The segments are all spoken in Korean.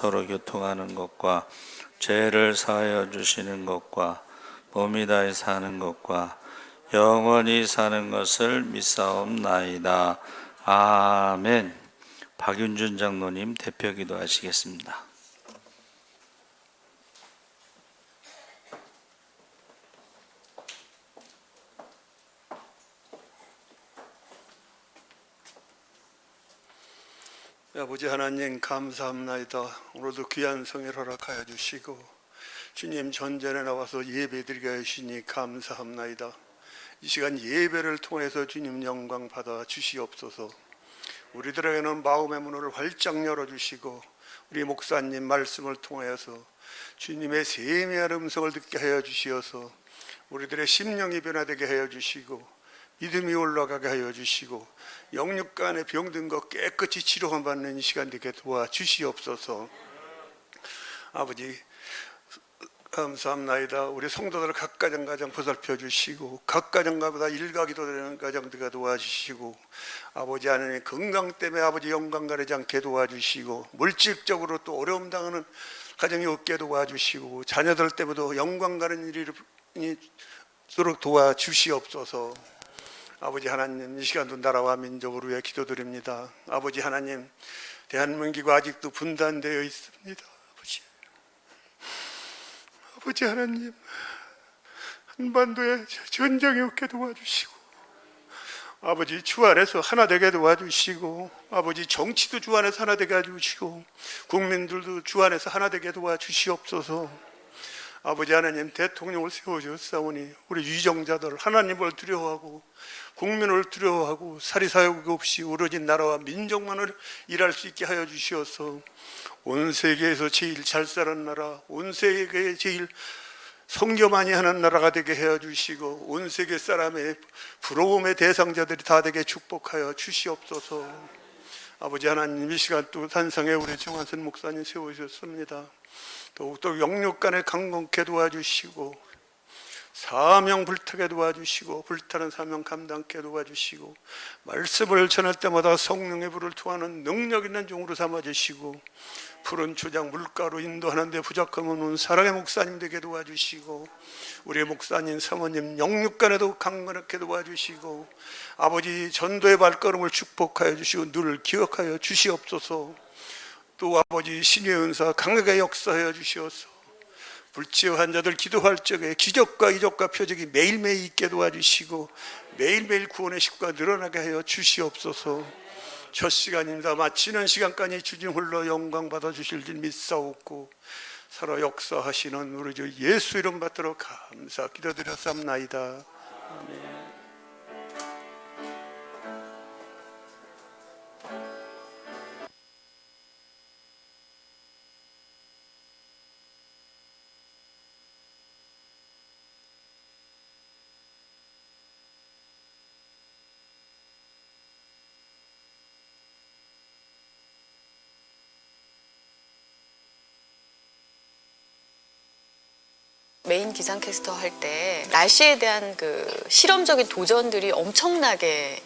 서로 교통하는 것과 죄를 사하여 주시는 것과 몸이 다해 사는 것과 영원히 사는 것을 믿사옵나이다. 아멘. 박윤준 장로님 대표 기도하시겠습니다. 아버지 하나님 감사합나이다. 오늘도 귀한 성회를 허락하여 주시고 주님 전전에 나와서 예배드리게 하시니 감사합나이다. 이 시간 예배를 통해서 주님 영광 받아 주시옵소서. 우리들에게는 마음의 문을 활짝 열어주시고 우리 목사님 말씀을 통해서 주님의 세미한 음성을 듣게 하여 주시어서 우리들의 심령이 변화되게 하여 주시고 믿음이 올라가게 하여 주시고 영육간의 병든 것 깨끗이 치료받는 이 시간 되게 도와주시옵소서. 아버지 감사합나이다. 우리 성도들 각 가정 보살펴 주시고 각 가정마다 일가 기도되는 가정들과 도와주시고 아버지 하나님 건강 때문에 아버지 영광 가리지 않게 도와주시고 물질적으로 또 어려움 당하는 가정이 없게 도와주시고 자녀들 때문에도 영광 가는 일이 있도록 도와주시옵소서. 아버지 하나님 이 시간도 나라와 민족을 위해 기도드립니다. 아버지 하나님 대한민국이 아직도 분단되어 있습니다. 아버지 하나님 한반도에 전쟁이 없게 도와주시고 아버지 주 안에서 하나 되게 도와주시고 아버지 정치도 주 안에서 하나 되게 해주시고 국민들도 주 안에서 하나 되게 도와주시옵소서. 아버지 하나님 대통령을 세워주셨사오니 우리 유정자들 하나님을 두려워하고 국민을 두려워하고 사리사욕 없이 오로지 나라와 민족만을 일할 수 있게 하여 주시어서 온 세계에서 제일 잘 사는 나라, 온 세계에 제일 선교 많이 하는 나라가 되게 하여 주시고 온 세계 사람의 부러움의 대상자들이 다 되게 축복하여 주시옵소서. 아버지 하나님 이 시간 또 단상에 우리 정한선 목사님 세우셨습니다. 더욱더 영육간에 강건케 도와주시고 사명 불타게 도와주시고 불타는 사명 감당케 도와주시고 말씀을 전할 때마다 성령의 불을 토하는 능력 있는 종으로 삼아주시고 푸른 초장 물가로 인도하는 데 부족함 없는 사랑의 목사님 되게 도와주시고 우리 목사님 사모님 영육간에도 강건하게 도와주시고 아버지 전도의 발걸음을 축복하여 주시고 늘 기억하여 주시옵소서. 또 아버지 신의 은사 강하게 역사하여 주시옵소서. 불치의 환자들 기도할 적에 기적과 이적과 표적이 매일매일 있게 도와주시고 매일매일 구원의 식구가 늘어나게 하여 주시옵소서. 첫 시간입니다. 마치는 시간까지 주님 홀로 영광 받아주실 줄 믿사옵고 살아 역사하시는 우리 주 예수 이름 받들어 감사 기도드렸사옵나이다. 아멘. 메인 기상캐스터 할 때 날씨에 대한 그 실험적인 도전들이 엄청나게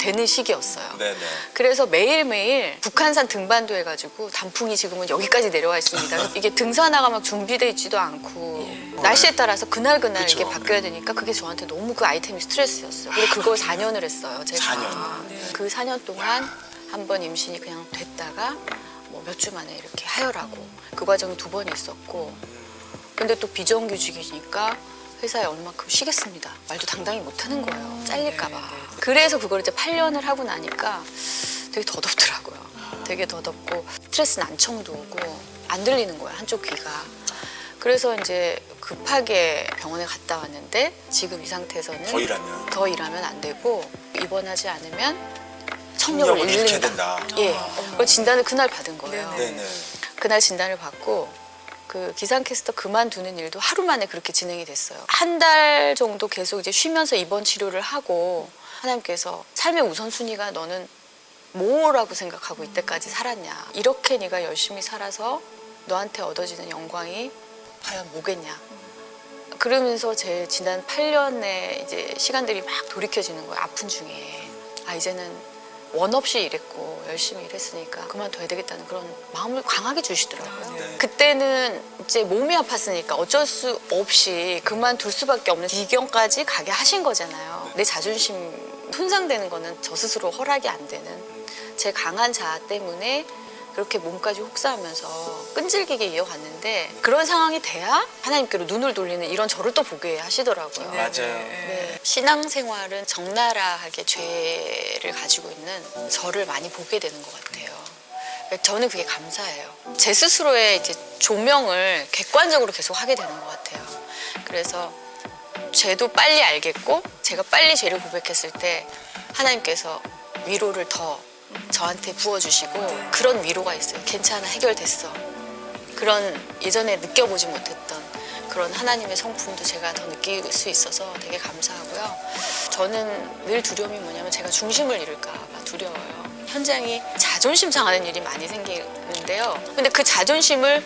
되는 시기였어요. 네네. 그래서 매일매일 북한산 등반도 해가지고 단풍이 지금은 여기까지 내려와 있습니다. 이게 등산화가 막 준비되어 있지도 않고 날씨에 따라서 그날그날 그쵸. 이게 바뀌어야 되니까 그게 저한테 너무 그 아이템이 스트레스였어요. 그리고 그걸 4년을 했어요. 제가. 4년. 그 4년 동안 한 번 임신이 그냥 됐다가 뭐 몇 주 만에 이렇게 하혈하고 그 과정이 2번 있었고 근데 또 비정규직이니까 회사에 얼마큼 쉬겠습니다. 말도 당당히 못하는 거예요. 잘릴까 봐. 그래서 그걸 이제 8년을 하고 나니까 되게 더덥더라고요. 되게 더덥고 스트레스 난청도 오고 안 들리는 거야, 한쪽 귀가. 그래서 이제 급하게 병원에 갔다 왔는데 지금 이 상태에서는 더 일하면 안 되고 입원하지 않으면 청력을 잃게 된다. 예, 그 진단을 그날 받은 거예요. 네네. 그날 진단을 받고 그 기상캐스터 그만두는 일도 하루 만에 그렇게 진행이 됐어요. 한 달 정도 계속 이제 쉬면서 입원 치료를 하고 하나님께서 삶의 우선순위가 너는 뭐라고 생각하고 이때까지 살았냐. 이렇게 네가 열심히 살아서 너한테 얻어지는 영광이 과연 뭐겠냐. 그러면서 제 지난 8년의 이제 시간들이 막 돌이켜지는 거예요. 아픈 중에. 아 이제는 원 없이 일했고 열심히 일했으니까 그만둬야 되겠다는 그런 마음을 강하게 주시더라고요. 그때는 이제 몸이 아팠으니까 어쩔 수 없이 그만둘 수밖에 없는 지경까지 가게 하신 거잖아요. 내 자존심 손상되는 거는 저 스스로 허락이 안 되는 제 강한 자아 때문에 그렇게 몸까지 혹사하면서 끈질기게 이어갔는데 그런 상황이 돼야 하나님께로 눈을 돌리는 이런 저를 또 보게 하시더라고요. 맞아요. 네. 신앙생활은 적나라하게 죄를 가지고 있는 저를 많이 보게 되는 것 같아요. 그러니까 저는 그게 감사해요. 제 스스로의 이제 조명을 객관적으로 계속 하게 되는 것 같아요. 그래서 죄도 빨리 알겠고 제가 빨리 죄를 고백했을 때 하나님께서 위로를 더 저한테 부어주시고 그런 위로가 있어요. 괜찮아, 해결됐어. 그런 예전에 느껴보지 못했던 그런 하나님의 성품도 제가 더 느낄 수 있어서 되게 감사하고요. 저는 늘 두려움이 뭐냐면 제가 중심을 잃을까 봐 두려워요. 현장이 자존심 상하는 일이 많이 생기는데요. 근데 그 자존심을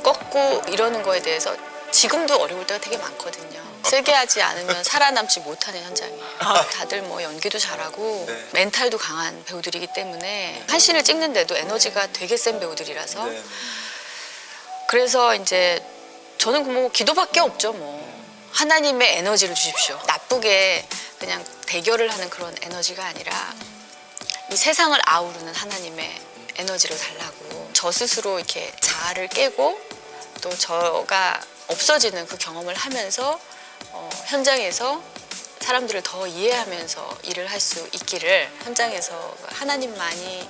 꺾고 이러는 거에 대해서 지금도 어려울 때가 되게 많거든요. 세게 하지 않으면 살아남지 못하는 현장이에요. 다들 뭐 연기도 잘하고 네. 멘탈도 강한 배우들이기 때문에 한 씬을 찍는데도 에너지가 되게 센 배우들이라서 네. 그래서 이제 저는 뭐 기도밖에 없죠. 뭐 하나님의 에너지를 주십시오. 나쁘게 그냥 대결을 하는 그런 에너지가 아니라 이 세상을 아우르는 하나님의 에너지를 달라고 저 스스로 이렇게 자아를 깨고 또 저가 없어지는 그 경험을 하면서 현장에서 사람들을 더 이해하면서 일을 할 수 있기를 현장에서 하나님만이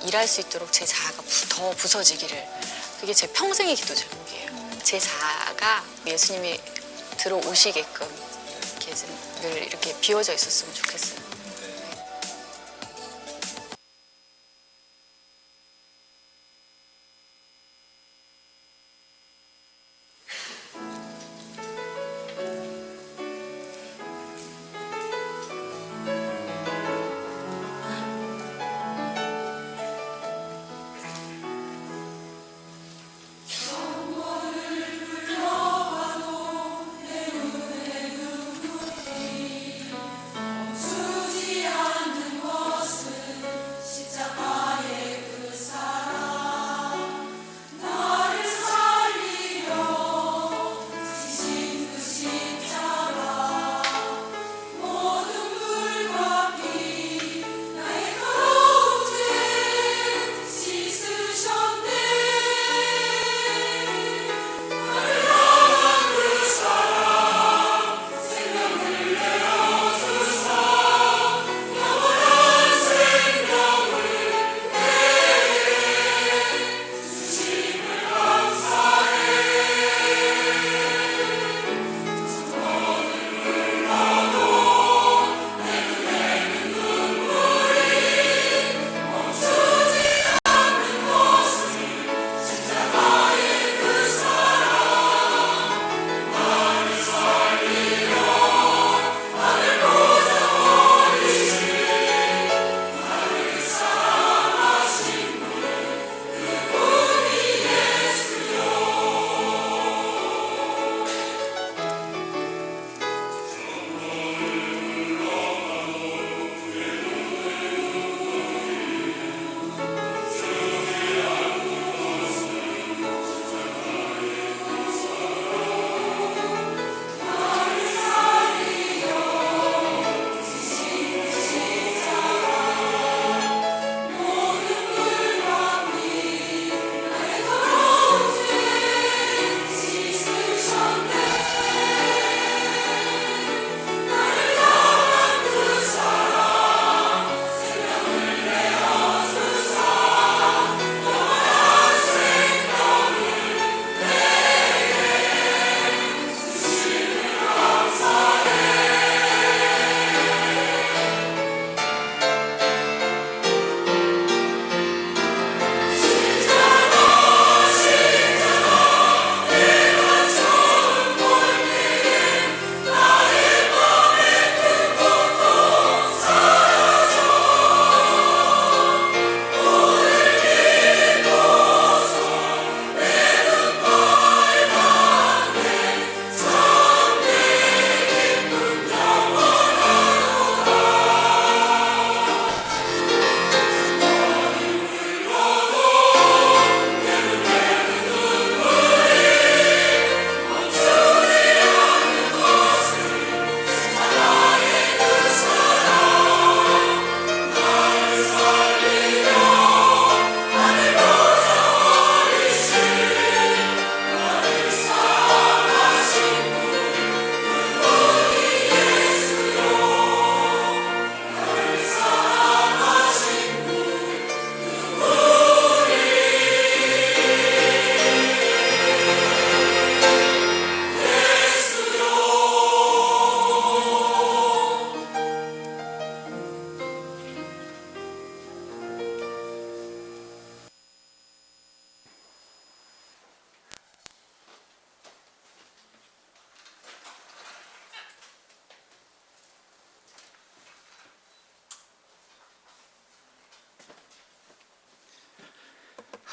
일할 수 있도록 제 자아가 더 부서지기를 그게 제 평생의 기도 제목이에요. 제 자아가 예수님이 들어오시게끔 이렇게 늘 이렇게 비워져 있었으면 좋겠어요.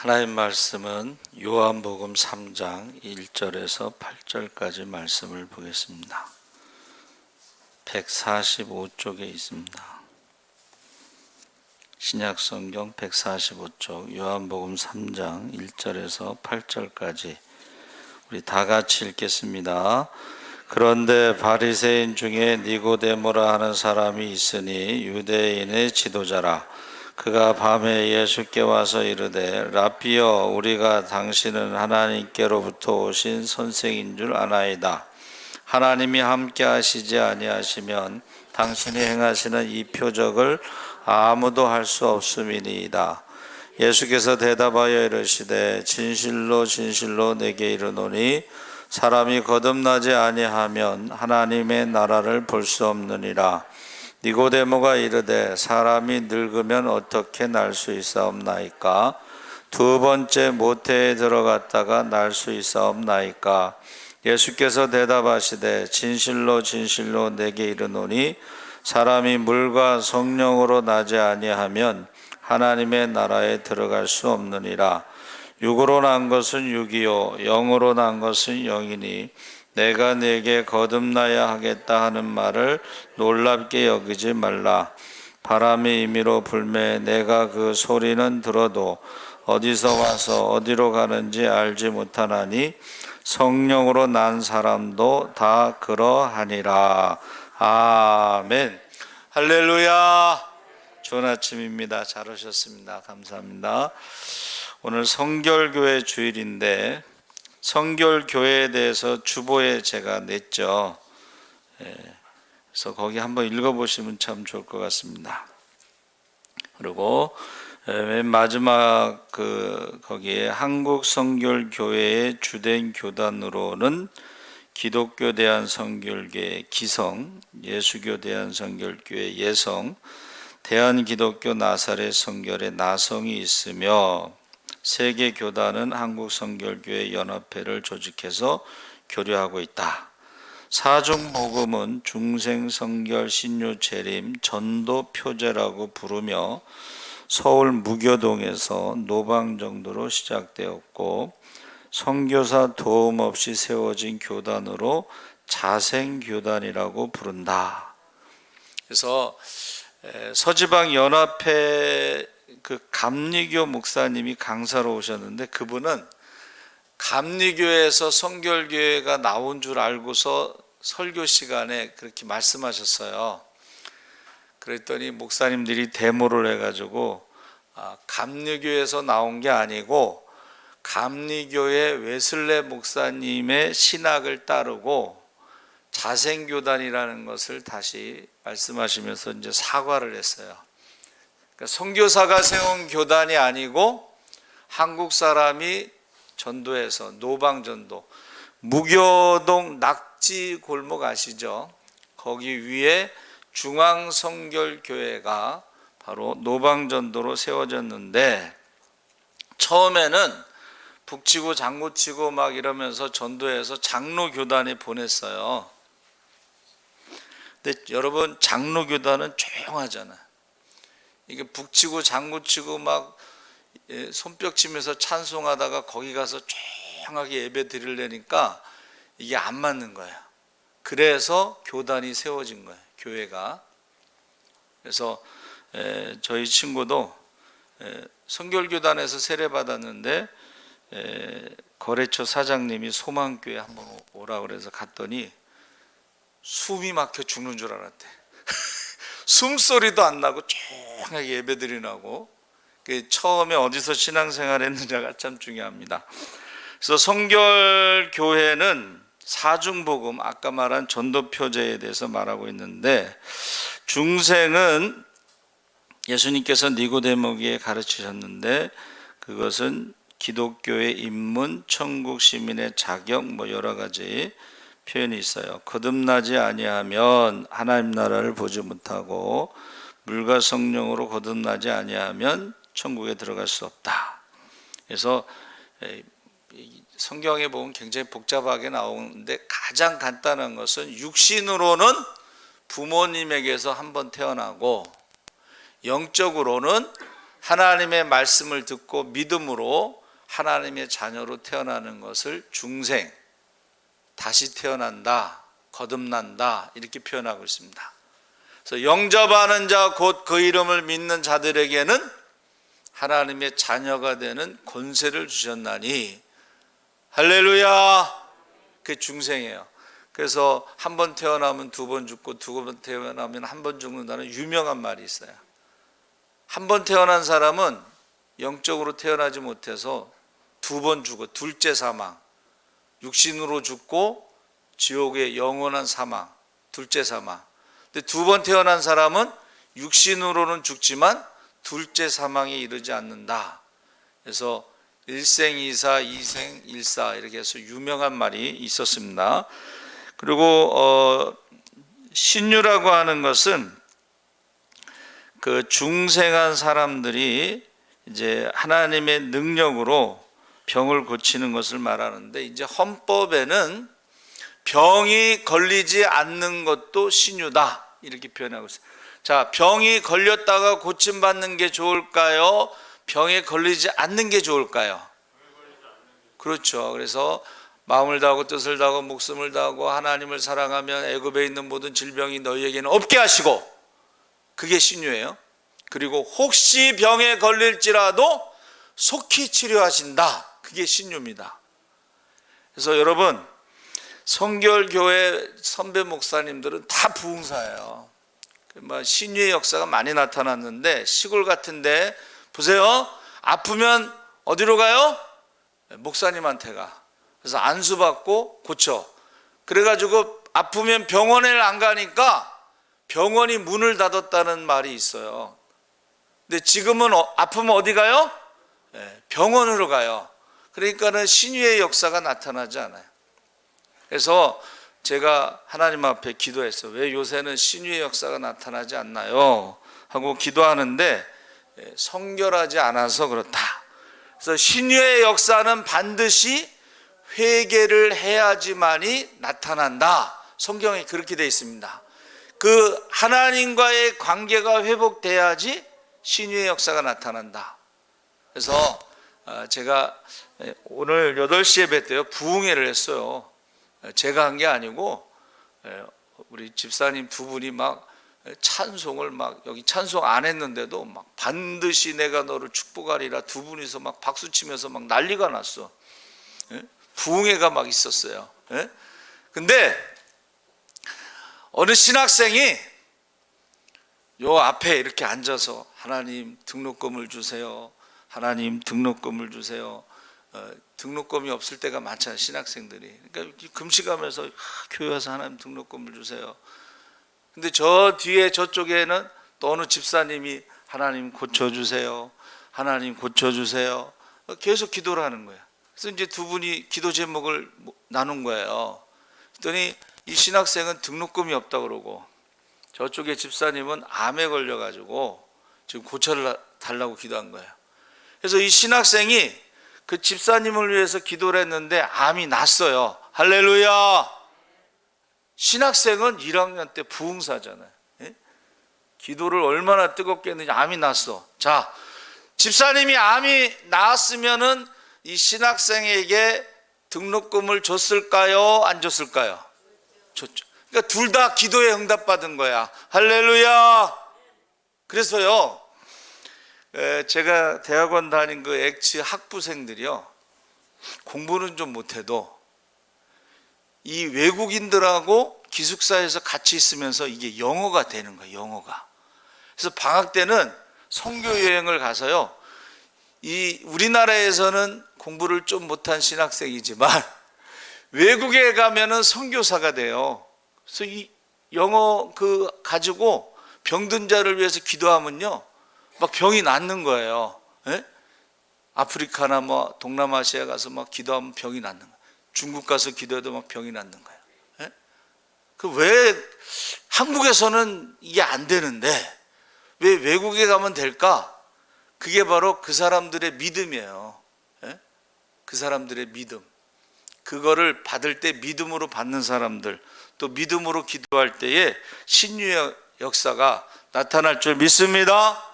하나님 말씀은 요한복음 3장 1절에서 8절까지 말씀을 보겠습니다. 145쪽에 있습니다. 신약성경 145쪽 요한복음 3장 1절에서 8절까지 우리 다 같이 읽겠습니다. 그런데 바리새인 중에 니고데모라 하는 사람이 있으니 유대인의 지도자라. 그가 밤에 예수께 와서 이르되 라삐여, 우리가 당신은 하나님께로부터 오신 선생인 줄 아나이다. 하나님이 함께 하시지 아니하시면 당신이 행하시는 이 표적을 아무도 할 수 없음이니이다. 예수께서 대답하여 이르시되 진실로 진실로 내게 이르노니 사람이 거듭나지 아니하면 하나님의 나라를 볼 수 없느니라. 니고데모가 이르되 사람이 늙으면 어떻게 날 수 있사옵나이까? 두 번째 모태에 들어갔다가 날 수 있사옵나이까? 예수께서 대답하시되 진실로 진실로 내게 이르노니 사람이 물과 성령으로 나지 아니하면 하나님의 나라에 들어갈 수 없느니라. 육으로 난 것은 육이요 영으로 난 것은 영이니 내가 네게 거듭나야 하겠다 하는 말을 놀랍게 여기지 말라. 바람이 임의로 불매 내가 그 소리는 들어도 어디서 와서 어디로 가는지 알지 못하나니 성령으로 난 사람도 다 그러하니라. 아멘. 할렐루야. 좋은 아침입니다. 잘 오셨습니다. 감사합니다. 오늘 성결교회 주일인데 성결교회에 대해서 주보에 제가 냈죠. 그래서 거기 한번 읽어보시면 참 좋을 것 같습니다. 그리고 맨 마지막 거기에 한국 성결교회의 주된 교단으로는 기독교 대한성결교회 기성, 예수교 대한성결교회 예성, 대한기독교 나사렛 성결의 나성이 있으며 세계 교단은 한국성결교회 연합회를 조직해서 교류하고 있다. 사중복음은 중생성결 신유재림 전도표제라고 부르며 서울 무교동에서 노방정도로 시작되었고 선교사 도움 없이 세워진 교단으로 자생교단이라고 부른다. 그래서 서지방 연합회 감리교 목사님이 강사로 오셨는데 그분은 감리교에서 성결교회가 나온 줄 알고서 설교 시간에 그렇게 말씀하셨어요. 그랬더니 목사님들이 데모를 해가지고 감리교에서 나온 게 아니고 감리교의 웨슬레 목사님의 신학을 따르고 자생교단이라는 것을 다시 말씀하시면서 이제 사과를 했어요. 그러니까 선교사가 세운 교단이 아니고 한국 사람이 전도해서 노방전도, 무교동 낙지 골목 아시죠? 거기 위에 중앙성결교회가 바로 노방전도로 세워졌는데 처음에는 북치고 장구치고 막 이러면서 전도해서 장로교단에 보냈어요. 근데 여러분 장로교단은 조용하잖아요. 이게 북치고 장구치고 막 손뼉 치면서 찬송하다가 거기 가서 조용하게 예배 드리려니까 이게 안 맞는 거예요. 그래서 교단이 세워진 거예요. 교회가. 그래서 저희 친구도 성결교단에서 세례받았는데 거래처 사장님이 소망교회 한번 오라고 그래서 갔더니 숨이 막혀 죽는 줄 알았대. 숨소리도 안 나고 조용하게 예배드리라고. 처음에 어디서 신앙생활 했느냐가 참 중요합니다. 그래서 성결교회는 사중복음, 아까 말한 전도표제에 대해서 말하고 있는데 중생은 예수님께서 니고데모에게 가르치셨는데 그것은 기독교의 입문, 천국 시민의 자격 여러 가지 표현이 있어요. 거듭나지 아니하면 하나님 나라를 보지 못하고 물과 성령으로 거듭나지 아니하면 천국에 들어갈 수 없다. 그래서 성경에 보면 굉장히 복잡하게 나오는데 가장 간단한 것은 육신으로는 부모님에게서 한번 태어나고 영적으로는 하나님의 말씀을 듣고 믿음으로 하나님의 자녀로 태어나는 것을 중생, 다시 태어난다, 거듭난다 이렇게 표현하고 있습니다. 그래서 영접하는 자 곧 그 이름을 믿는 자들에게는 하나님의 자녀가 되는 권세를 주셨나니 할렐루야. 그게 중생이에요. 그래서 한 번 태어나면 두 번 죽고 두 번 태어나면 한 번 죽는다는 유명한 말이 있어요. 한 번 태어난 사람은 영적으로 태어나지 못해서 두 번 죽어, 둘째 사망. 육신으로 죽고 지옥의 영원한 사망, 둘째 사망. 근데 두 번 태어난 사람은 육신으로는 죽지만 둘째 사망에 이르지 않는다. 그래서 일생이사, 이생일사 이렇게 해서 유명한 말이 있었습니다. 그리고 신유라고 하는 것은 그 중생한 사람들이 이제 하나님의 능력으로 병을 고치는 것을 말하는데, 이제 헌법에는 병이 걸리지 않는 것도 신유다 이렇게 표현하고 있어요. 자, 병이 걸렸다가 고침받는 게 좋을까요? 병에 걸리지 않는 게 좋을까요? 그렇죠. 그래서 마음을 다하고 뜻을 다하고 목숨을 다하고 하나님을 사랑하면 애굽에 있는 모든 질병이 너희에게는 없게 하시고, 그게 신유예요. 그리고 혹시 병에 걸릴지라도 속히 치료하신다, 그게 신유입니다. 그래서 여러분, 성결교회 선배 목사님들은 다 부흥사예요. 신유의 역사가 많이 나타났는데, 시골 같은데 보세요, 아프면 어디로 가요? 목사님한테 가. 그래서 안수받고 고쳐. 그래가지고 아프면 병원에 안 가니까 병원이 문을 닫았다는 말이 있어요. 근데 지금은 아프면 어디 가요? 병원으로 가요. 그러니까는 신유의 역사가 나타나지 않아요. 그래서 제가 하나님 앞에 기도했어요. 왜 요새는 신유의 역사가 나타나지 않나요? 하고 기도하는데 성결하지 않아서 그렇다. 그래서 신유의 역사는 반드시 회개를 해야지만이 나타난다. 성경에 그렇게 되어 있습니다. 그 하나님과의 관계가 회복돼야지 신유의 역사가 나타난다. 그래서 제가 오늘 8시에 뵀대요. 부흥회를 했어요. 제가 한 게 아니고 우리 집사님 두 분이 막 찬송을 막, 여기 찬송 안 했는데도 막 반드시 내가 너를 축복하리라 두 분이서 막 박수 치면서 막 난리가 났어. 부흥회가 막 있었어요. 근데 어느 신학생이 요 앞에 이렇게 앉아서 하나님 등록금을 주세요. 하나님 등록금을 주세요. 등록금이 없을 때가 많잖아요, 신학생들이. 그러니까 금식하면서 교회 와서 하나님 등록금을 주세요. 근데 저 뒤에 저쪽에는 또 어느 집사님이 하나님 고쳐주세요. 하나님 고쳐주세요. 계속 기도를 하는 거예요. 그래서 이제 두 분이 기도 제목을 나눈 거예요. 그랬더니 이 신학생은 등록금이 없다 그러고, 저쪽에 집사님은 암에 걸려가지고 지금 고쳐를 달라고 기도한 거예요. 그래서 이 신학생이 그 집사님을 위해서 기도를 했는데 암이 났어요. 할렐루야. 신학생은 1학년 때 부흥사잖아요. 기도를 얼마나 뜨겁게 했는지 암이 났어. 자, 집사님이 암이 나았으면은 이 신학생에게 등록금을 줬을까요? 안 줬을까요? 줬죠. 그러니까 둘 다 기도에 응답받은 거야. 할렐루야. 그래서요, 제가 대학원 다닌 그 엑츠 학부생들이요, 공부는 좀 못해도 이 외국인들하고 기숙사에서 같이 있으면서 이게 영어가 되는 거예요, 영어가. 그래서 방학 때는 선교 여행을 가서요, 이 우리나라에서는 공부를 좀 못한 신학생이지만 외국에 가면은 선교사가 돼요. 그래서 이 영어 그 가지고 병든 자를 위해서 기도하면요, 막 병이 낫는 거예요. 아프리카나 뭐 동남아시아 가서 막 기도하면 병이 낫는 거예요. 중국 가서 기도해도 막 병이 낫는 거예요. 그 왜 한국에서는 이게 안 되는데 왜 외국에 가면 될까? 그게 바로 그 사람들의 믿음이에요. 그 사람들의 믿음. 그거를 받을 때 믿음으로 받는 사람들, 또 믿음으로 기도할 때에 신유의 역사가 나타날 줄 믿습니다.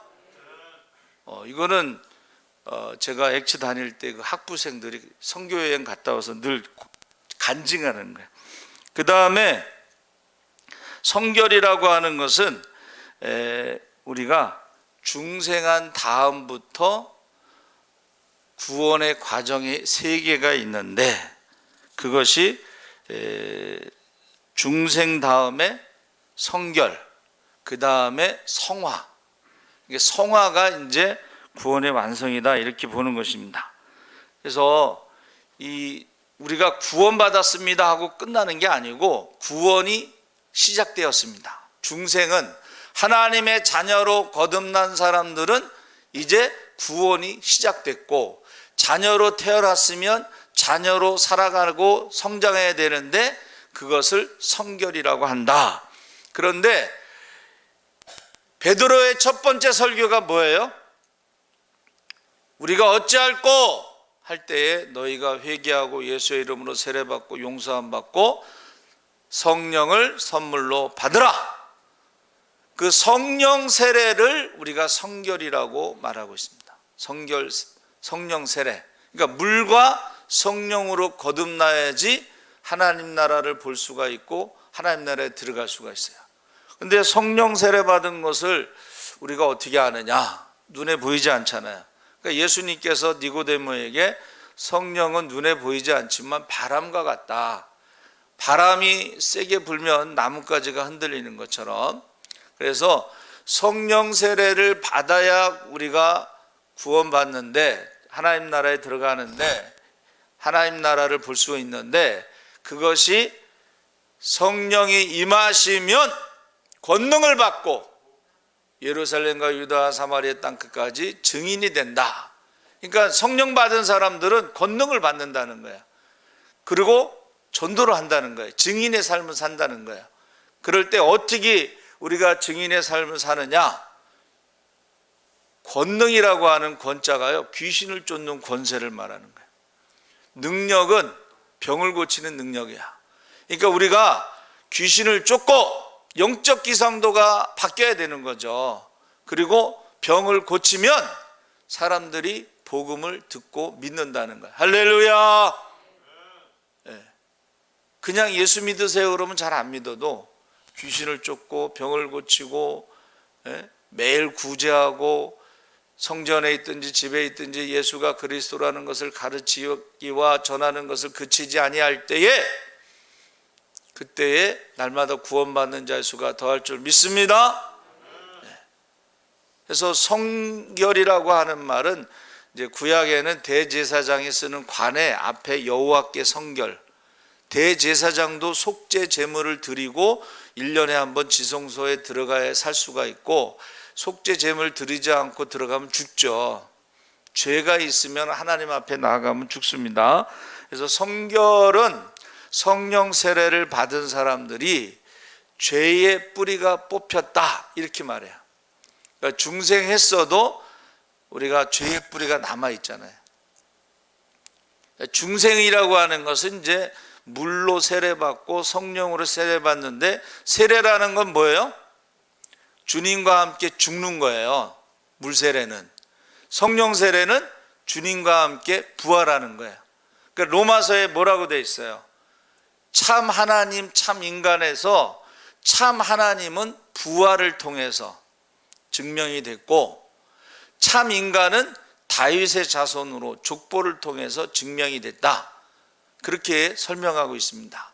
이거는 제가 액치 다닐 때 그 학부생들이 선교여행 갔다 와서 늘 간증하는 거예요. 그 다음에 성결이라고 하는 것은 우리가 중생한 다음부터 구원의 과정이 3개가 있는데, 그것이 중생 다음에 성결, 그 다음에 성화. 이게 성화가 이제 구원의 완성이다, 이렇게 보는 것입니다. 그래서 우리가 구원받았습니다 하고 끝나는 게 아니고 구원이 시작되었습니다. 중생은 하나님의 자녀로 거듭난 사람들은 이제 구원이 시작됐고, 자녀로 태어났으면 자녀로 살아가고 성장해야 되는데 그것을 성결이라고 한다. 그런데 베드로의 첫 번째 설교가 뭐예요? 우리가 어찌할꼬 할 때에 너희가 회개하고 예수의 이름으로 세례받고 용서함 받고 성령을 선물로 받으라. 그 성령 세례를 우리가 성결이라고 말하고 있습니다. 성령 세례. 그러니까 물과 성령으로 거듭나야지 하나님 나라를 볼 수가 있고 하나님 나라에 들어갈 수가 있어요. 근데 성령 세례 받은 것을 우리가 어떻게 아느냐? 눈에 보이지 않잖아요. 그러니까 예수님께서 니고데모에게 성령은 눈에 보이지 않지만 바람과 같다. 바람이 세게 불면 나뭇가지가 흔들리는 것처럼, 그래서 성령 세례를 받아야 우리가 구원받는데, 하나님 나라에 들어가는데, 하나님 나라를 볼 수 있는데, 그것이 성령이 임하시면 권능을 받고 예루살렘과 유다 사마리아 땅 끝까지 증인이 된다. 그러니까 성령 받은 사람들은 권능을 받는다는 거야. 그리고 전도를 한다는 거예요. 증인의 삶을 산다는 거예요. 그럴 때 어떻게 우리가 증인의 삶을 사느냐? 권능이라고 하는 권자가요, 귀신을 쫓는 권세를 말하는 거예요. 능력은 병을 고치는 능력이야. 그러니까 우리가 귀신을 쫓고 영적 기상도가 바뀌어야 되는 거죠. 그리고 병을 고치면 사람들이 복음을 듣고 믿는다는 거예요. 할렐루야. 그냥 예수 믿으세요 그러면 잘 안 믿어도 귀신을 쫓고 병을 고치고 매일 구제하고 성전에 있든지 집에 있든지 예수가 그리스도라는 것을 가르치기와 전하는 것을 그치지 아니할 때에, 그때에 날마다 구원받는 자의 수가 더할 줄 믿습니다. 그래서 성결이라고 하는 말은 이제 구약에는 대제사장이 쓰는 관에 앞에 여호와께 성결, 대제사장도 속죄 제물을 드리고 1년에 한 번 지성소에 들어가야 살 수가 있고, 속죄 제물 드리지 않고 들어가면 죽죠. 죄가 있으면 하나님 앞에 나아가면 죽습니다. 그래서 성결은 성령 세례를 받은 사람들이 죄의 뿌리가 뽑혔다, 이렇게 말해요. 그러니까 중생했어도 우리가 죄의 뿌리가 남아 있잖아요. 중생이라고 하는 것은 이제 물로 세례받고 성령으로 세례받는데, 세례라는 건 뭐예요? 주님과 함께 죽는 거예요. 물 세례는. 성령 세례는 주님과 함께 부활하는 거예요. 그러니까 로마서에 뭐라고 되어 있어요? 참 하나님, 참 인간에서 참 하나님은 부활을 통해서 증명이 됐고, 참 인간은 다윗의 자손으로 족보를 통해서 증명이 됐다. 그렇게 설명하고 있습니다.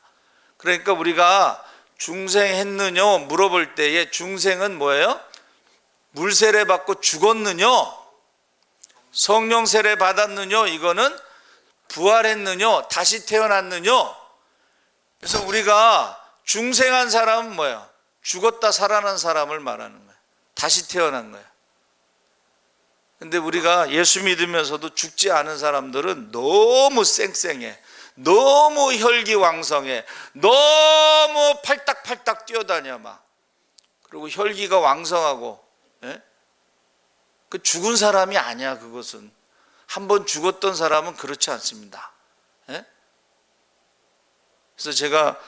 그러니까 우리가 중생했느냐 물어볼 때에 중생은 뭐예요? 물 세례 받고 죽었느냐? 성령 세례 받았느냐? 이거는 부활했느냐? 다시 태어났느냐? 그래서 우리가 중생한 사람은 뭐예요? 죽었다 살아난 사람을 말하는 거예요. 다시 태어난 거예요. 근데 우리가 예수 믿으면서도 죽지 않은 사람들은 너무 쌩쌩해, 너무 혈기왕성해, 너무 팔딱팔딱 뛰어다녀 막. 그리고 혈기가 왕성하고, 그 죽은 사람이 아니야. 그것은 한번 죽었던 사람은 그렇지 않습니다. 그래서 제가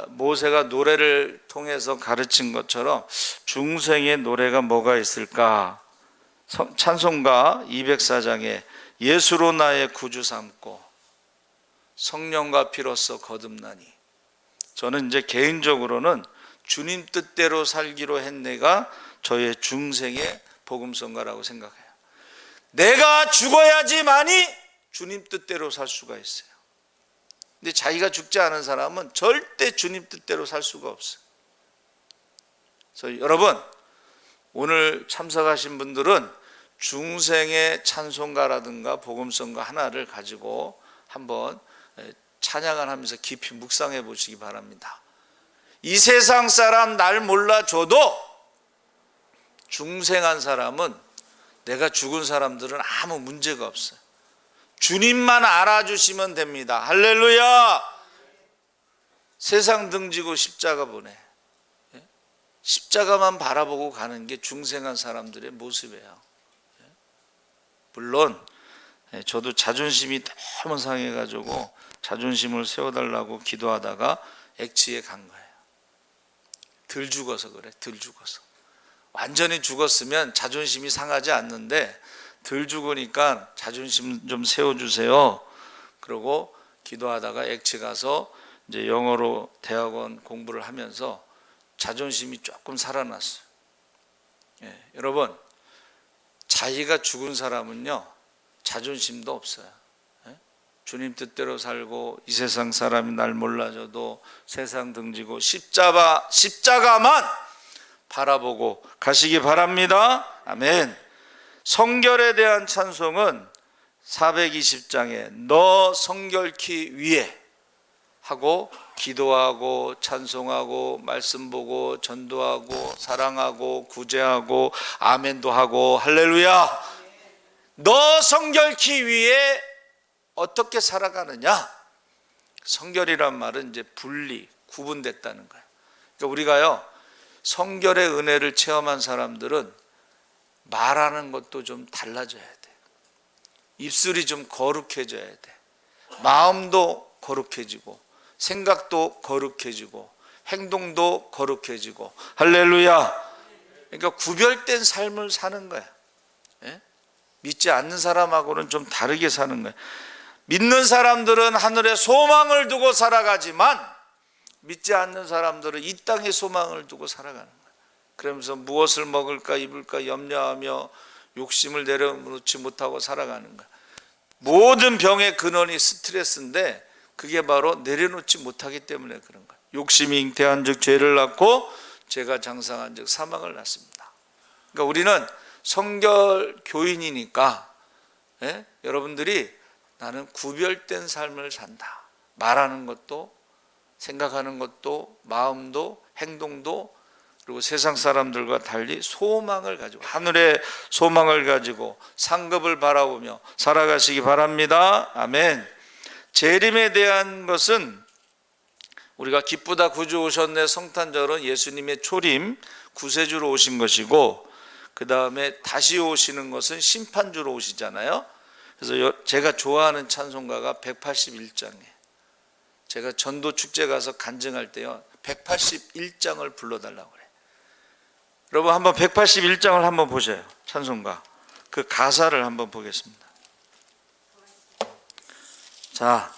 모세가 노래를 통해서 가르친 것처럼 중생의 노래가 뭐가 있을까? 찬송가 204장에 예수로 나의 구주 삼고 성령과 피로써 거듭나니, 저는 이제 개인적으로는 주님 뜻대로 살기로 했네가 저의 중생의 복음성가라고 생각해요. 내가 죽어야지만이 주님 뜻대로 살 수가 있어요. 근데 자기가 죽지 않은 사람은 절대 주님 뜻대로 살 수가 없어요. 그래서 여러분, 오늘 참석하신 분들은 중생의 찬송가라든가 복음성가 하나를 가지고 한번 찬양을 하면서 깊이 묵상해 보시기 바랍니다. 이 세상 사람 날 몰라줘도 중생한 사람은, 내가 죽은 사람들은 아무 문제가 없어요. 주님만 알아주시면 됩니다. 할렐루야. 세상 등지고 십자가 보내, 십자가만 바라보고 가는 게 중생한 사람들의 모습이에요. 물론 저도 자존심이 너무 상해가지고 자존심을 세워달라고 기도하다가 액치에 간 거예요. 덜 죽어서 그래, 덜 죽어서. 완전히 죽었으면 자존심이 상하지 않는데 덜 죽으니까 자존심 좀 세워주세요. 그러고 기도하다가 액치 가서 이제 영어로 대학원 공부를 하면서 자존심이 조금 살아났어요. 여러분, 자기가 죽은 사람은요 자존심도 없어요. 주님 뜻대로 살고 이 세상 사람이 날 몰라줘도 세상 등지고 십자가만 바라보고 가시기 바랍니다. 아멘. 성결에 대한 찬송은 420장에 너 성결케 위해 하고 기도하고 찬송하고 말씀 보고 전도하고 사랑하고 구제하고 아멘도 하고 할렐루야. 너 성결케 위해 어떻게 살아가느냐? 성결이란 말은 이제 분리, 구분됐다는 거예요. 그러니까 우리가요 성결의 은혜를 체험한 사람들은 말하는 것도 좀 달라져야 돼. 입술이 좀 거룩해져야 돼. 마음도 거룩해지고 생각도 거룩해지고 행동도 거룩해지고 할렐루야. 그러니까 구별된 삶을 사는 거야. 믿지 않는 사람하고는 좀 다르게 사는 거야. 믿는 사람들은 하늘에 소망을 두고 살아가지만 믿지 않는 사람들은 이 땅에 소망을 두고 살아가는 거야. 그러면서 무엇을 먹을까 입을까 염려하며 욕심을 내려놓지 못하고 살아가는 거야. 모든 병의 근원이 스트레스인데 그게 바로 내려놓지 못하기 때문에 그런 거야. 욕심이 잉태한 즉 죄를 낳고 죄가 장성한 즉 사망을 낳습니다. 그러니까 우리는 성결 교인이니까 여러분들이 나는 구별된 삶을 산다. 말하는 것도 생각하는 것도 마음도 행동도 그리고 세상 사람들과 달리 소망을 가지고 하늘의 소망을 가지고 상급을 바라보며 살아가시기 바랍니다. 아멘. 재림에 대한 것은 우리가 기쁘다 구주 오셨네 성탄절은 예수님의 초림 구세주로 오신 것이고 그 다음에 다시 오시는 것은 심판주로 오시잖아요. 그래서 제가 좋아하는 찬송가가 181장이에요. 제가 전도 축제 가서 간증할 때요 181장을 불러달라고 그래요. 여러분 한번 181장을 한번 보세요. 찬송가 그 가사를 한번 보겠습니다. 자,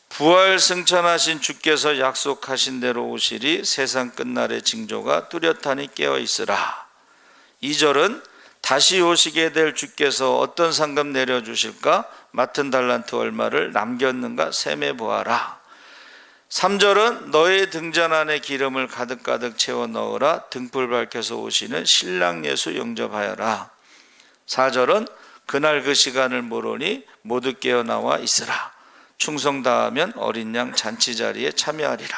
부활 승천하신 주께서 약속하신 대로 오시리 세상 끝날의 징조가 뚜렷하니 깨어 있으라. 2절은 다시 오시게 될 주께서 어떤 상급 내려주실까? 맡은 달란트 얼마를 남겼는가 셈해 보아라. 3절은 너의 등잔 안에 기름을 가득가득 채워 넣으라. 등불 밝혀서 오시는 신랑 예수 영접하여라. 4절은 그날 그 시간을 모르니 모두 깨어나와 있으라. 충성 다하면 어린 양 잔치 자리에 참여하리라.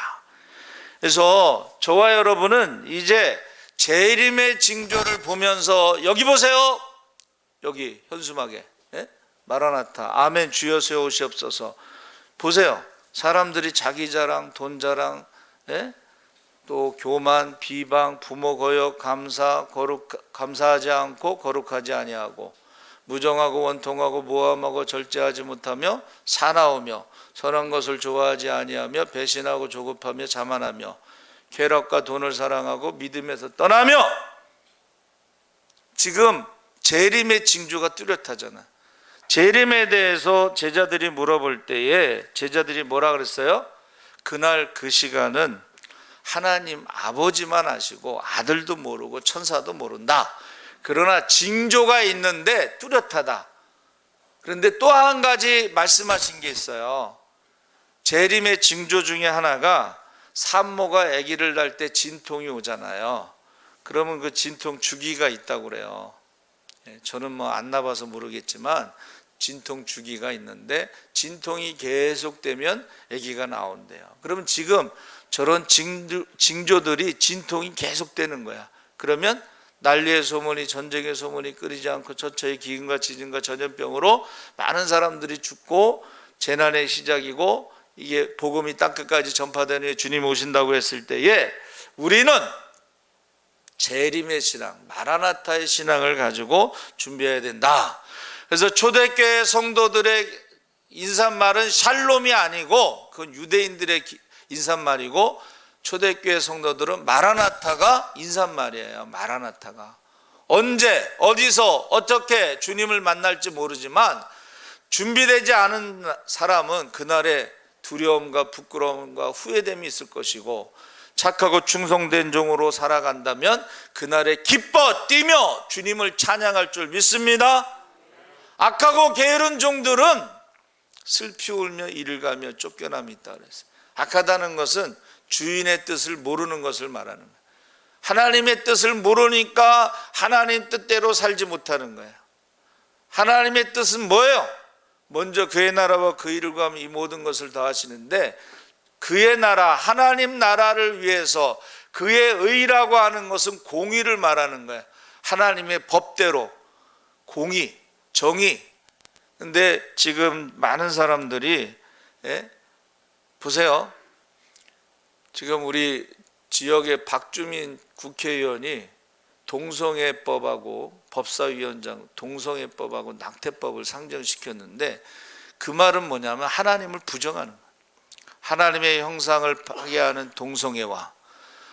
그래서 저와 여러분은 이제 재림의 징조를 보면서 여기 보세요. 여기 현수막에 마라나타 아멘 주여 세우시옵소서. 보세요. 사람들이 자기 자랑 돈 자랑 또 교만 비방 부모 거역 감사하지 않고 거룩하지 아니하고 무정하고 원통하고 모함하고 절제하지 못하며 사나우며 선한 것을 좋아하지 아니하며 배신하고 조급하며 자만하며 쾌락과 돈을 사랑하고 믿음에서 떠나며 지금 재림의 징조가 뚜렷하잖아. 재림에 대해서 제자들이 물어볼 때에 제자들이 뭐라 그랬어요? 그날 그 시간은 하나님 아버지만 아시고 아들도 모르고 천사도 모른다. 그러나 징조가 있는데 뚜렷하다. 그런데 또 한 가지 말씀하신 게 있어요. 재림의 징조 중에 하나가 산모가 아기를 낳을 때 진통이 오잖아요. 그러면 그 진통 주기가 있다고 그래요. 저는 뭐 안 나봐서 모르겠지만 진통 주기가 있는데 진통이 계속되면 아기가 나온대요. 그러면 지금 저런 징조들이 진통이 계속되는 거야. 그러면 난리의 소문이 전쟁의 소문이 끊이지 않고 처처의 기근과 지진과 전염병으로 많은 사람들이 죽고 재난의 시작이고 이게 복음이 땅끝까지 전파되는 후에 주님 오신다고 했을 때에 우리는 재림의 신앙, 마라나타의 신앙을 가지고 준비해야 된다. 그래서 초대교회 성도들의 인사말은 샬롬이 아니고 그건 유대인들의 인사말이고 초대교회 성도들은 마라나타가 인사말이에요. 마라나타가 언제 어디서 어떻게 주님을 만날지 모르지만 준비되지 않은 사람은 그날에 두려움과 부끄러움과 후회됨이 있을 것이고 착하고 충성된 종으로 살아간다면 그날에 기뻐 뛰며 주님을 찬양할 줄 믿습니다. 악하고 게으른 종들은 슬피 울며 이를 가며 쫓겨남이 있다 그랬어요. 악하다는 것은 주인의 뜻을 모르는 것을 말하는 거예요. 하나님의 뜻을 모르니까 하나님 뜻대로 살지 못하는 거예요. 하나님의 뜻은 뭐예요? 먼저 그의 나라와 그 일을 구하면 이 모든 것을 다 하시는데 그의 나라, 하나님 나라를 위해서 그의 의라고 하는 것은 공의를 말하는 거예요. 하나님의 법대로 공의, 정의. 근데 지금 많은 사람들이 보세요. 지금 우리 지역의 박주민 국회의원이 동성애법하고 법사위원장 동성애법하고 낙태법을 상정시켰는데 그 말은 뭐냐면 하나님을 부정하는 거예요. 하나님의 형상을 파괴하는 동성애와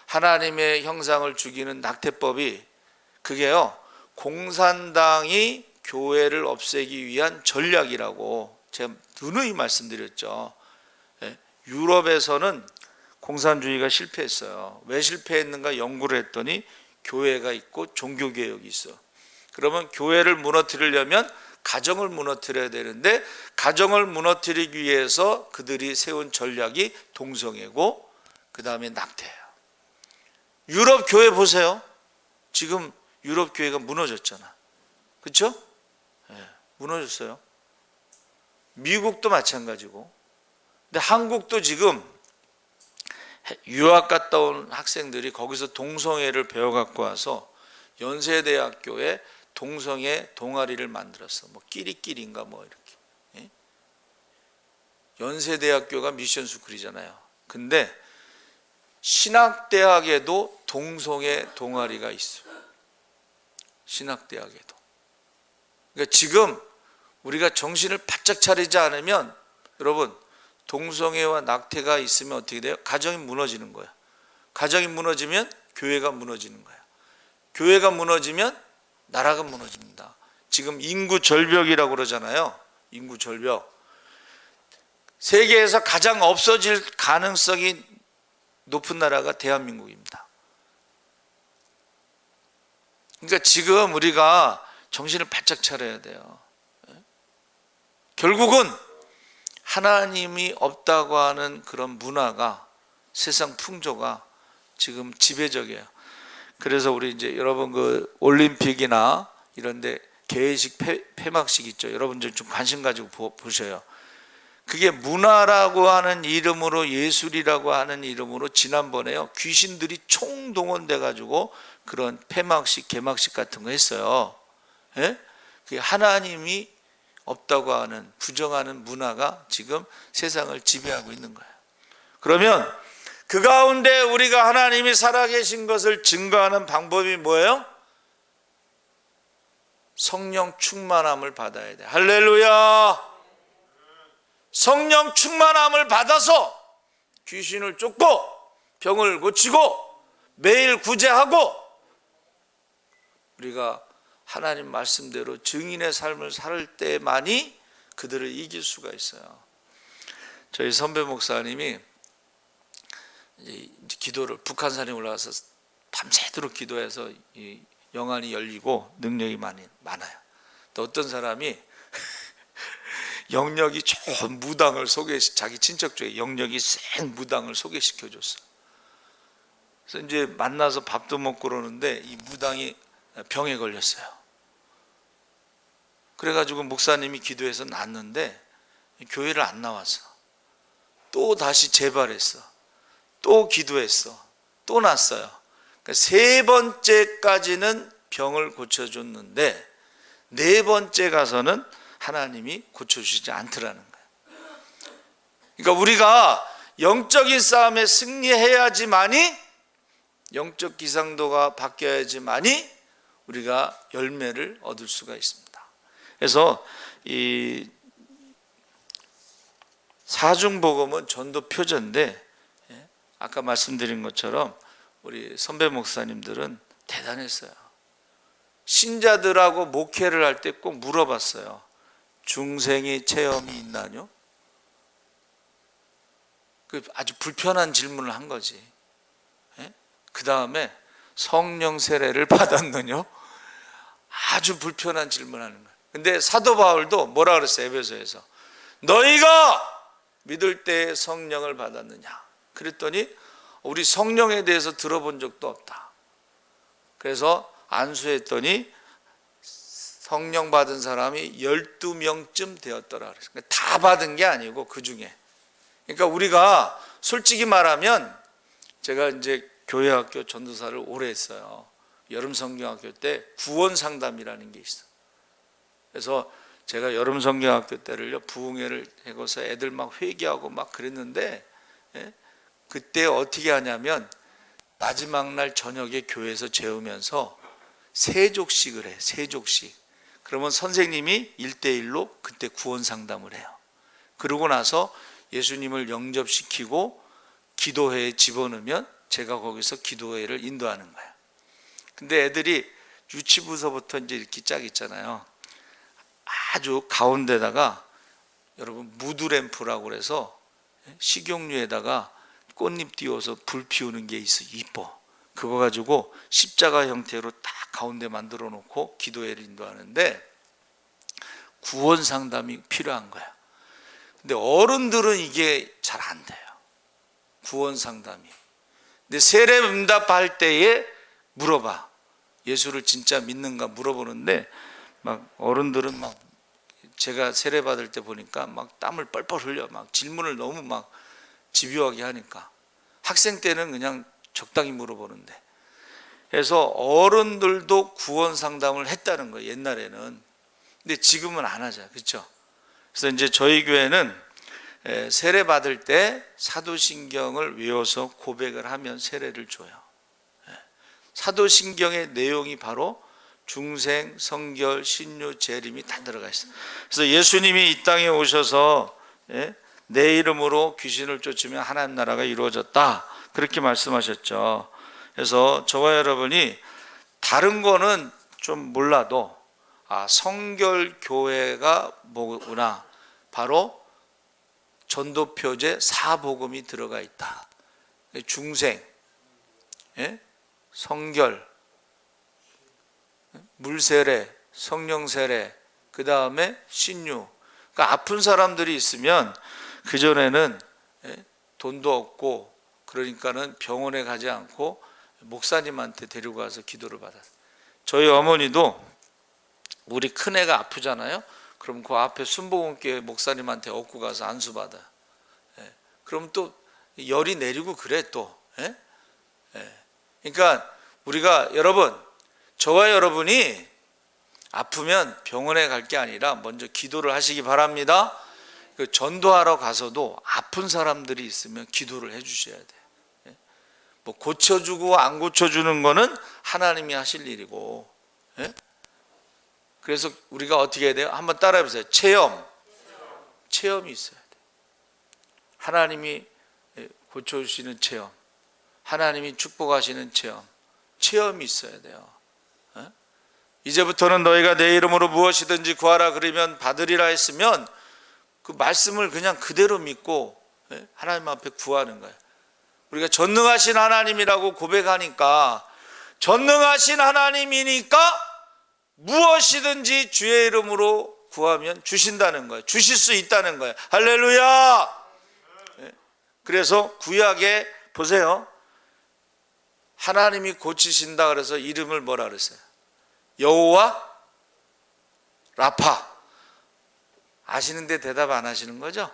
하나님의 형상을 죽이는 낙태법이 그게요 공산당이 교회를 없애기 위한 전략이라고 제가 누누이 말씀드렸죠. 유럽에서는 공산주의가 실패했어요. 왜 실패했는가 연구를 했더니 교회가 있고 종교개혁이 있어. 그러면 교회를 무너뜨리려면 가정을 무너뜨려야 되는데 가정을 무너뜨리기 위해서 그들이 세운 전략이 동성애고 그 다음에 낙태예요. 유럽 교회 보세요. 지금 유럽 교회가 무너졌잖아. 그렇죠? 무너졌어요. 미국도 마찬가지고. 근데 한국도 지금 유학 갔다 온 학생들이 거기서 동성애를 배워갖고 와서 연세대학교에 동성애 동아리를 만들었어. 뭐 끼리끼리인가 뭐 이렇게. 연세대학교가 미션 스쿨이잖아요. 근데 신학대학에도 동성애 동아리가 있어. 신학대학에도. 그러니까 지금 우리가 정신을 바짝 차리지 않으면 여러분 동성애와 낙태가 있으면 어떻게 돼요? 가정이 무너지는 거야. 가정이 무너지면 교회가 무너지는 거야. 교회가 무너지면 나라가 무너집니다. 지금 인구 절벽이라고 그러잖아요. 인구 절벽. 세계에서 가장 없어질 가능성이 높은 나라가 대한민국입니다. 그러니까 지금 우리가 정신을 바짝 차려야 돼요. 결국은 하나님이 없다고 하는 그런 문화가 세상 풍조가 지금 지배적이에요. 그래서 우리 이제 여러분 그 올림픽이나 이런데 개회식 폐막식 있죠. 여러분들 좀 관심 가지고 보셔요. 그게 문화라고 하는 이름으로 예술이라고 하는 이름으로 지난번에요 귀신들이 총동원돼 가지고 그런 폐막식 개막식 같은 거 했어요. 그게 하나님이 없다고 하는 부정하는 문화가 지금 세상을 지배하고 있는 거예요. 그러면 그 가운데 우리가 하나님이 살아계신 것을 증거하는 방법이 뭐예요? 성령 충만함을 받아야 돼. 할렐루야. 성령 충만함을 받아서 귀신을 쫓고 병을 고치고 매일 구제하고 우리가 하나님 말씀대로 증인의 삶을 살 때만이 그들을 이길 수가 있어요. 저희 선배 목사님이 이제 기도를 북한산에 올라가서 밤새도록 기도해서 이 영안이 열리고 능력이 많아요. 또 어떤 사람이 영력이 좋은 무당을 자기 친척 중에 영력이 센 무당을 소개시켜줬어. 그래서 이제 만나서 밥도 먹고 그러는데 이 무당이 병에 걸렸어요. 그래가지고 목사님이 기도해서 낫는데 교회를 안 나왔어. 또 다시 재발했어. 또 기도했어. 또 났어요. 그러니까 세 번째까지는 병을 고쳐줬는데 네 번째 가서는 하나님이 고쳐주시지 않더라는 거예요. 그러니까 우리가 영적인 싸움에 승리해야지만이, 영적 기상도가 바뀌어야지만이 우리가 열매를 얻을 수가 있습니다. 그래서 이 사중복음은 전도 표제인데, 아까 말씀드린 것처럼 우리 선배 목사님들은 대단했어요. 신자들하고 목회를 할 때 꼭 물어봤어요. 중생의 체험이 있나요? 그 아주 불편한 질문을 한 거지. 그 다음에 성령 세례를 받았느냐? 아주 불편한 질문하는 거예요. 근데 사도 바울도 뭐라 그랬어요? 에베소에서 너희가 믿을 때 성령을 받았느냐? 그랬더니 우리 성령에 대해서 들어본 적도 없다. 그래서 안수했더니 성령 받은 사람이 12명쯤 되었더라. 그러니까 다 받은 게 아니고 그 중에. 그러니까 우리가 솔직히 말하면, 제가 이제 교회학교 전도사를 오래 했어요. 여름 성경학교 때 구원 상담이라는 게 있어. 그래서 제가 여름 성경학교 때를요, 부흥회를 해서 애들 막 회개하고 막 그랬는데, 그때 어떻게 하냐면 마지막 날 저녁에 교회에서 재우면서 세족식을 해. 세족식. 그러면 선생님이 1대1로 그때 구원 상담을 해요. 그러고 나서 예수님을 영접시키고 기도회에 집어넣으면 제가 거기서 기도회를 인도하는 거예요. 근데 애들이 유치부서부터 이제 이렇게 짝 있잖아요. 아주 가운데다가 여러분 무드램프라고 그래서 식용유에다가 꽃잎 띄워서 불 피우는 게 있어. 이뻐. 그거 가지고 십자가 형태로 딱 가운데 만들어 놓고 기도회를 인도하는데 구원 상담이 필요한 거야. 근데 어른들은 이게 잘 안 돼요. 구원 상담이. 근데 세례 응답할 때에 물어봐. 예수를 진짜 믿는가 물어보는데 막 어른들은 막, 제가 세례 받을 때 보니까 막 땀을 뻘뻘 흘려. 막 질문을 너무 막 집요하게 하니까. 학생 때는 그냥 적당히 물어보는데. 그래서 어른들도 구원 상담을 했다는 거예요, 옛날에는. 근데 지금은 안 하죠. 그렇죠? 그래서 이제 저희 교회는 세례 받을 때 사도신경을 외워서 고백을 하면 세례를 줘요. 사도신경의 내용이 바로 중생, 성결, 신유, 재림이 다 들어가 있어요. 그래서 예수님이 이 땅에 오셔서 내 이름으로 귀신을 쫓으면 하나님 나라가 이루어졌다, 그렇게 말씀하셨죠. 그래서 저와 여러분이 다른 거는 좀 몰라도 성결교회가 뭐구나, 바로 전도표제 4복음이 들어가 있다. 중생, 성결, 물세례, 성령세례, 그 다음에 신유. 그러니까 아픈 사람들이 있으면 그전에는 돈도 없고 그러니까는 병원에 가지 않고 목사님한테 데리고 가서 기도를 받았어요. 저희 어머니도 우리 큰애가 아프잖아요. 그럼 그 앞에 순복음교회 목사님한테 업고 가서 안수 받아. 그럼 또 열이 내리고 그래 또. 그러니까 우리가, 여러분, 저와 여러분이 아프면 병원에 갈 게 아니라 먼저 기도를 하시기 바랍니다. 그 전도하러 가서도 아픈 사람들이 있으면 기도를 해 주셔야 돼요. 뭐 고쳐주고 안 고쳐주는 거는 하나님이 하실 일이고. 그래서 우리가 어떻게 해야 돼요? 한번 따라해 보세요. 체험이 있어야 돼요. 하나님이 고쳐주시는 체험, 하나님이 축복하시는 체험이 있어야 돼요. 이제부터는 너희가 내 이름으로 무엇이든지 구하라 그러면 받으리라 했으면 그 말씀을 그냥 그대로 믿고 하나님 앞에 구하는 거예요. 우리가 전능하신 하나님이라고 고백하니까 전능하신 하나님이니까 무엇이든지 주의 이름으로 구하면 주신다는 거예요. 주실 수 있다는 거예요. 할렐루야. 그래서 구약에 보세요. 하나님이 고치신다 그래서 이름을 뭐라 그랬어요? 여호와 라파. 아시는데 대답 안 하시는 거죠?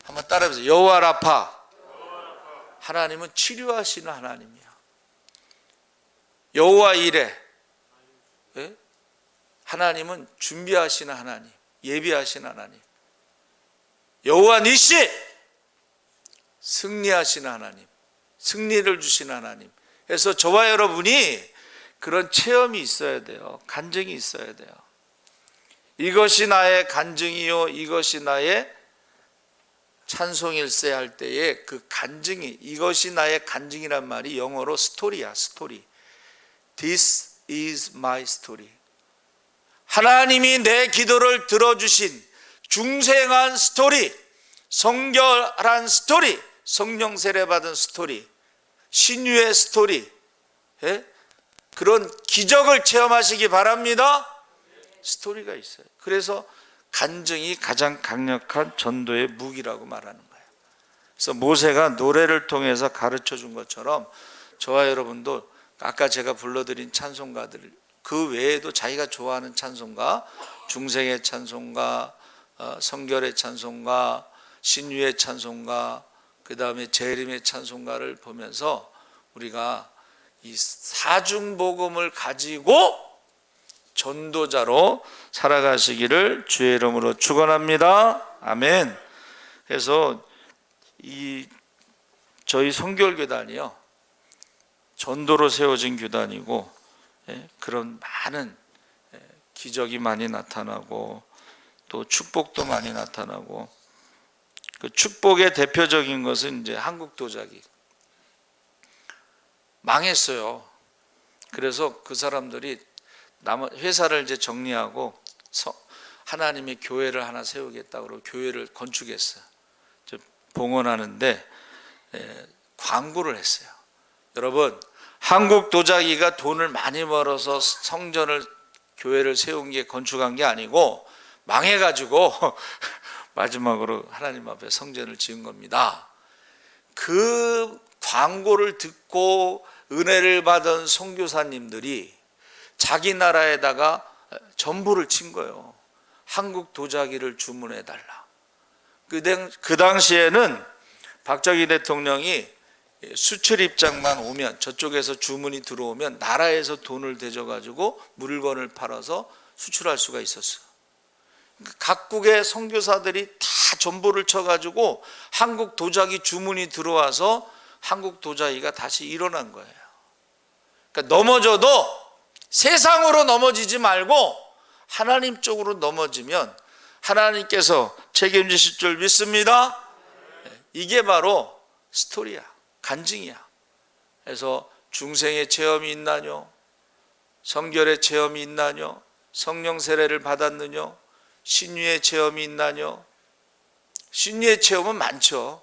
한번 따라해보세요. 여호와 라파. 하나님은 치료하시는 하나님이야. 여호와 이레. 하나님은 준비하시는 하나님, 예비하시는 하나님. 여호와 니시, 승리하시는 하나님, 승리를 주시는 하나님. 그래서 저와 여러분이 그런 체험이 있어야 돼요. 간증이 있어야 돼요. 이것이 나의 간증이요, 이것이 나의 찬송일세 할 때에 그 간증이, 이것이 나의 간증이란 말이 영어로 스토리야, 스토리. This is my story. 하나님이 내 기도를 들어주신 중생한 스토리, 성결한 스토리, 성령 세례 받은 스토리, 신유의 스토리, 그런 기적을 체험하시기 바랍니다. 스토리가 있어요. 그래서 간증이 가장 강력한 전도의 무기라고 말하는 거예요. 그래서 모세가 노래를 통해서 가르쳐 준 것처럼 저와 여러분도 아까 제가 불러드린 찬송가들 그 외에도 자기가 좋아하는 찬송가, 중생의 찬송가, 성결의 찬송가, 신유의 찬송가, 그 다음에 재림의 찬송가를 보면서 우리가 이 사중복음을 가지고 전도자로 살아가시기를 주의 이름으로 축원합니다. 아멘. 그래서 저희 성결교단이요, 전도로 세워진 교단이고 그런 많은 기적이 많이 나타나고 또 축복도 많이 나타나고, 그 축복의 대표적인 것은 이제 한국 도자기 망했어요. 그래서 그 사람들이 회사를 이제 정리하고 하나님의 교회를 하나 세우겠다고 교회를 건축했어요. 봉헌하는데 광고를 했어요. 여러분, 한국 도자기가 돈을 많이 벌어서 성전을, 교회를 세운 게, 건축한 게 아니고 망해가지고 마지막으로 하나님 앞에 성전을 지은 겁니다. 그 광고를 듣고 은혜를 받은 선교사님들이 자기 나라에다가 전보를 친 거예요. 한국 도자기를 주문해 달라. 그 당시에는 박정희 대통령이 수출 입장만 오면, 저쪽에서 주문이 들어오면 나라에서 돈을 대줘가지고 물건을 팔아서 수출할 수가 있었어요. 각국의 선교사들이 다 전보를 쳐가지고 한국 도자기 주문이 들어와서 한국 도자기가 다시 일어난 거예요. 그러니까 넘어져도 세상으로 넘어지지 말고 하나님 쪽으로 넘어지면 하나님께서 책임지실 줄 믿습니다. 이게 바로 스토리야, 간증이야. 그래서 중생의 체험이 있나뇨? 성결의 체험이 있나뇨? 성령 세례를 받았느뇨? 신유의 체험이 있나뇨? 신유의 체험은 많죠.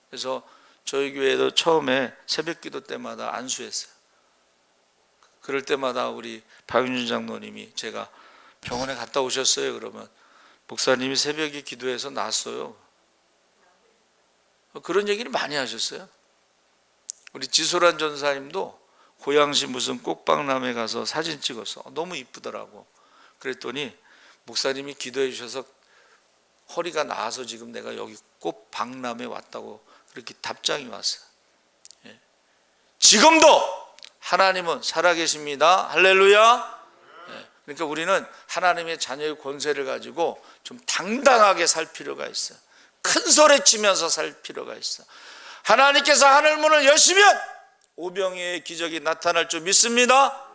그래서 저희 교회도 처음에 새벽기도 때마다 안수했어요. 그럴 때마다 우리 박윤준 장로님이, 제가 병원에 갔다 오셨어요 그러면 목사님이 새벽에 기도해서 났어요. 그런 얘기를 많이 하셨어요. 우리 지소란 전사님도 고양시 무슨 꽃박람회 가서 사진 찍었어. 너무 이쁘더라고. 그랬더니 목사님이 기도해 주셔서 허리가 나아서 지금 내가 여기 꽃박람회 왔다고 그렇게 답장이 왔어요. 지금도 하나님은 살아계십니다. 할렐루야. 그러니까 우리는 하나님의 자녀의 권세를 가지고 좀 당당하게 살 필요가 있어요. 큰 소리 치면서 살 필요가 있어. 하나님께서 하늘문을 여시면 오병이의 기적이 나타날 줄 믿습니다.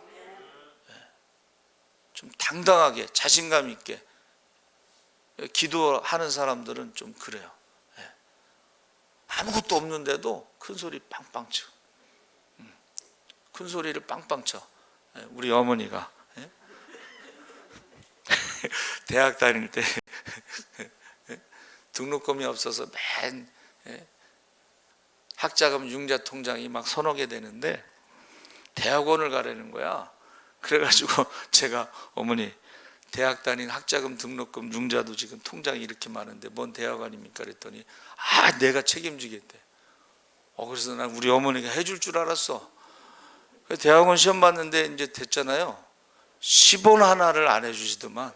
좀 당당하게 자신감 있게 기도하는 사람들은 좀 그래요. 아무것도 없는데도 큰 소리 빵빵 쳐. 큰 소리를 빵빵 쳐. 우리 어머니가 대학 다닐 때 등록금이 없어서 맨 학자금 융자 통장이 막 서너 개 되는데 대학원을 가라는 거야. 그래가지고 제가 어머니 대학 다닌 학자금 등록금 융자도 지금 통장이 이렇게 많은데 뭔 대학원입니까? 그랬더니 내가 책임지겠대. 그래서 난 우리 어머니가 해줄 줄 알았어. 대학원 시험 봤는데 이제 됐잖아요. 10원 하나를 안 해주시더만.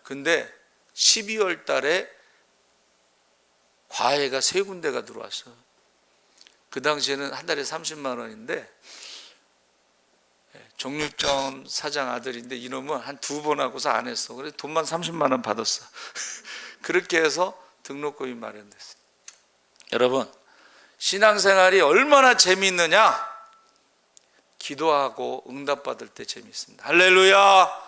근데 12월 달에 과외가 3군데가 들어왔어. 그 당시에는 한 달에 30만 원인데 정육점 사장 아들인데 이놈은 한 2번 하고서 안 했어. 그래서 돈만 30만 원 받았어. 그렇게 해서 등록금이 마련됐어요. 여러분, 신앙생활이 얼마나 재미있느냐? 기도하고 응답받을 때 재미있습니다. 할렐루야.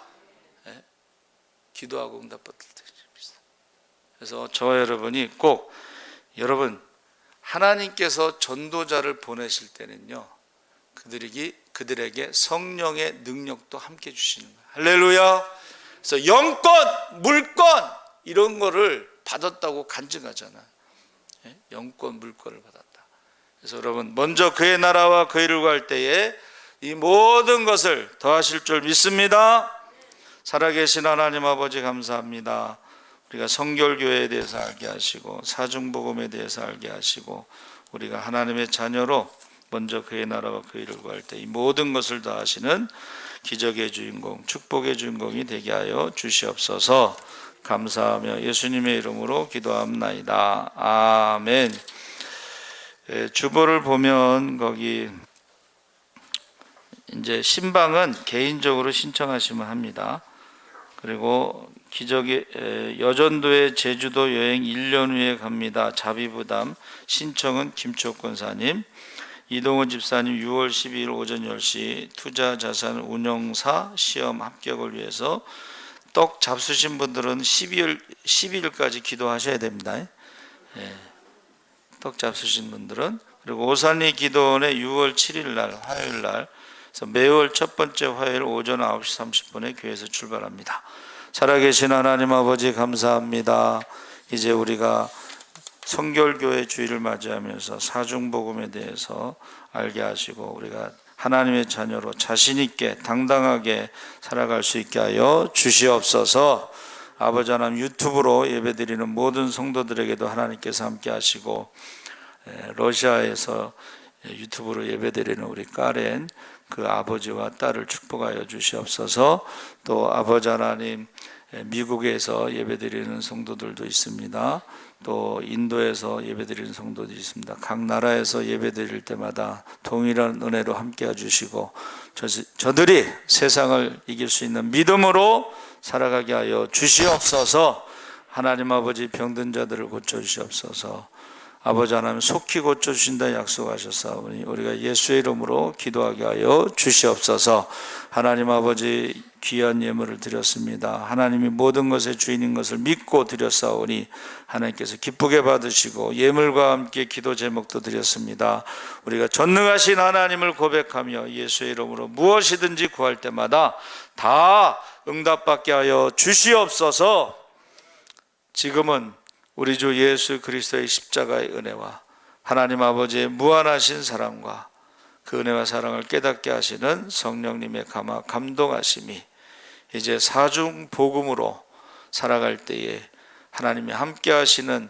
기도하고 응답받을 때 재미있어요. 그래서 저와 여러분이 꼭 여러분 하나님께서 전도자를 보내실 때는요, 그들에게 성령의 능력도 함께 주시는 거예요. 할렐루야. 그래서 영권, 물권 이런 거를 받았다고 간증하잖아요. 영권, 물권을 받았다. 그래서 여러분 먼저 그의 나라와 그의 일을 구할 때에 이 모든 것을 더하실 줄 믿습니다. 살아계신 하나님 아버지 감사합니다. 우리가 성결교회에 대해서 알게 하시고 사중복음에 대해서 알게 하시고 우리가 하나님의 자녀로 먼저 그의 나라와 그의 일을 구할 때 이 모든 것을 더하시는 기적의 주인공, 축복의 주인공이 되게 하여 주시옵소서. 감사하며 예수님의 이름으로 기도합나이다. 아멘. 주보를 보면 거기 이제 신방은 개인적으로 신청하시면 합니다. 그리고 기적의 여전도에 제주도 여행 1년 후에 갑니다. 자비부담 신청은 김초옥 권사님. 이동훈 집사님 6월 12일 오전 10시 투자자산 운용사 시험 합격을 위해서 떡 잡수신 분들은 12일까지 기도하셔야 됩니다. 떡 잡수신 분들은. 그리고 오산리 기도원에 6월 7일 날 화요일 날 그래서 매월 첫 번째 화요일 오전 9시 30분에 교회에서 출발합니다. 살아계신 하나님 아버지 감사합니다. 이제 우리가 성결교회 주일을 맞이하면서 사중복음에 대해서 알게 하시고 우리가 하나님의 자녀로 자신 있게 당당하게 살아갈 수 있게 하여 주시옵소서. 아버지 하나님 유튜브로 예배드리는 모든 성도들에게도 하나님께서 함께 하시고 러시아에서 유튜브로 예배드리는 우리 카렌 그 아버지와 딸을 축복하여 주시옵소서. 또 아버지 하나님 미국에서 예배드리는 성도들도 있습니다. 또 인도에서 예배드리는 성도도 있습니다. 각 나라에서 예배드릴 때마다 동일한 은혜로 함께 해주시고 저들이 세상을 이길 수 있는 믿음으로 살아가게 하여 주시옵소서. 하나님 아버지 병든 자들을 고쳐주시옵소서. 아버지 하나님 속히 고쳐주신다 약속하셨사오니 우리가 예수의 이름으로 기도하게 하여 주시옵소서. 하나님 아버지 귀한 예물을 드렸습니다. 하나님이 모든 것의 주인인 것을 믿고 드렸사오니 하나님께서 기쁘게 받으시고 예물과 함께 기도 제목도 드렸습니다. 우리가 전능하신 하나님을 고백하며 예수의 이름으로 무엇이든지 구할 때마다 다 응답받게 하여 주시옵소서. 지금은 우리 주 예수 그리스도의 십자가의 은혜와 하나님 아버지의 무한하신 사랑과 그 은혜와 사랑을 깨닫게 하시는 성령님의 감동하심이 이제 사중 복음으로 살아갈 때에 하나님이 함께 하시는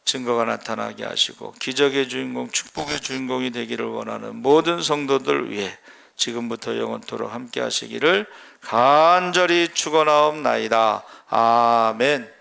증거가 나타나게 하시고 기적의 주인공, 축복의 주인공이 되기를 원하는 모든 성도들 위해 지금부터 영원토록 함께 하시기를 간절히 축원하옵나이다. 아멘.